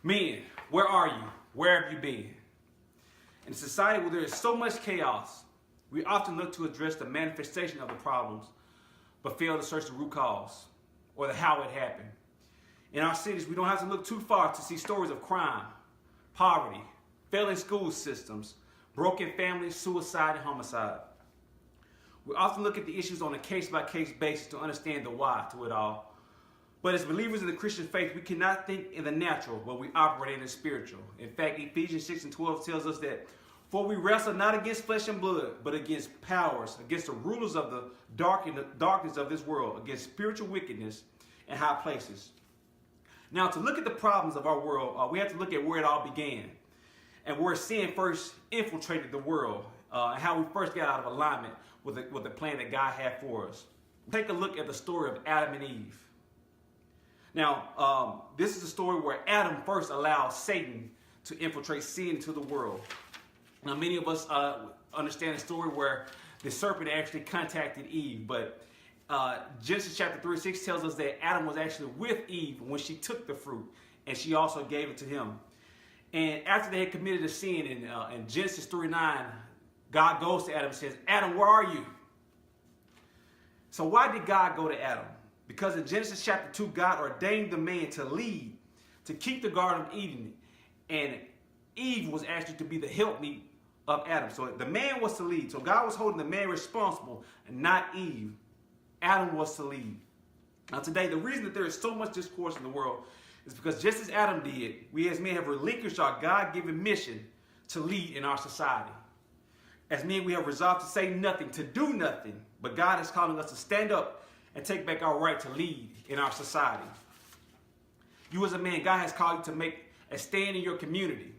Men, where are you? Where have you been? In a society where there is so much chaos, we often look to address the manifestation of the problems, but fail to search the root cause or the how it happened. In our cities, we don't have to look too far to see stories of crime, poverty, failing school systems, broken families, suicide, and homicide. We often look at the issues on a case-by-case basis to understand the why to it all. But as believers in the Christian faith, we cannot think in the natural, but we operate in the spiritual. In fact, Ephesians 6:12 tells us that, "For we wrestle not against flesh and blood, but against powers, against the rulers of the darkness of this world, against spiritual wickedness in high places." Now, to look at the problems of our world, we have to look at where it all began and where sin first infiltrated the world, and how we first got out of alignment with the plan that God had for us. Take a look at the story of Adam and Eve. Now, this is a story where Adam first allowed Satan to infiltrate sin into the world. Now, many of us understand the story where the serpent actually contacted Eve, but Genesis chapter 3:6 tells us that Adam was actually with Eve when she took the fruit, and she also gave it to him. And after they had committed a sin, in Genesis 3:9, God goes to Adam and says, "Adam, where are you?" So why did God go to Adam? Because in Genesis chapter 2, God ordained the man to lead, to keep the Garden of Eden, and Eve was actually to be the helpmeet of Adam. So the man was to lead. So God was holding the man responsible, and not Eve. Adam was to lead. Now today, the reason that there is so much discourse in the world is because just as Adam did, we as men have relinquished our God-given mission to lead in our society. As men, we have resolved to say nothing, to do nothing, but God is calling us to stand up and take back our right to lead in our society. You as a man, God has called you to make a stand in your community.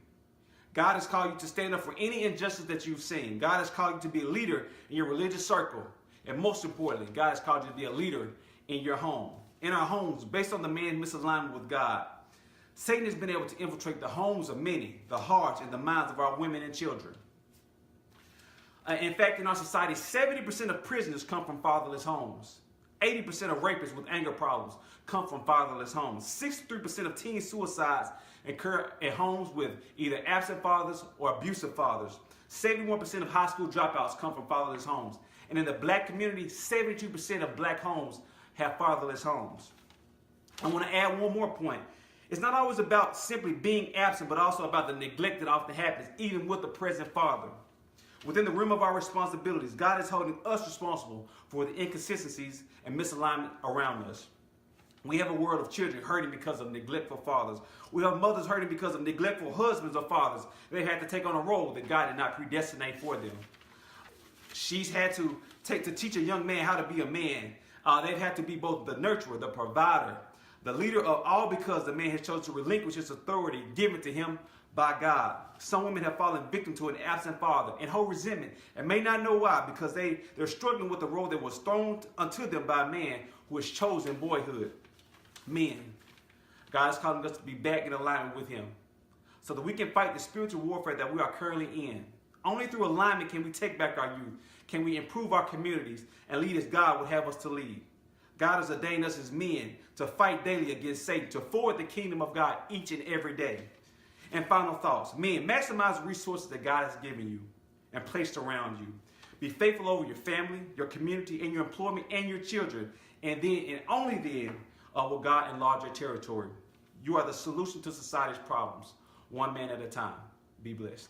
God has called you to stand up for any injustice that you've seen. God has called you to be a leader in your religious circle. And most importantly, God has called you to be a leader in your home. In our homes, based on the man's misalignment with God, Satan has been able to infiltrate the homes of many, the hearts and the minds of our women and children. In fact, in our society, 70% of prisoners come from fatherless homes. 80% of rapists with anger problems come from fatherless homes. 63% of teen suicides occur in homes with either absent fathers or abusive fathers. 71% of high school dropouts come from fatherless homes. And in the black community, 72% of black homes have fatherless homes. I want to add one more point. It's not always about simply being absent, but also about the neglect that often happens, even with the present father. Within the realm of our responsibilities, God is holding us responsible for the inconsistencies and misalignment around us. We have a world of children hurting because of neglectful fathers. We have mothers hurting because of neglectful husbands or fathers. They had to take on a role that God did not predestinate for them. She's had to teach a young man how to be a man. They've had to be both the nurturer, the provider, the leader of all, because the man has chosen to relinquish his authority given to him by God. Some women have fallen victim to an absent father and hold resentment and may not know why, because they're struggling with the role that was thrown unto them by a man who has chosen boyhood. Men, God is calling us to be back in alignment with him so that we can fight the spiritual warfare that we are currently in. Only through alignment can we take back our youth, can we improve our communities, and lead as God would have us to lead. God has ordained us as men to fight daily against Satan, to forward the kingdom of God each and every day. And final thoughts. Men, maximize the resources that God has given you and placed around you. Be faithful over your family, your community, and your employment, and your children. And then, and only then, will God enlarge your territory. You are the solution to society's problems, one man at a time. Be blessed.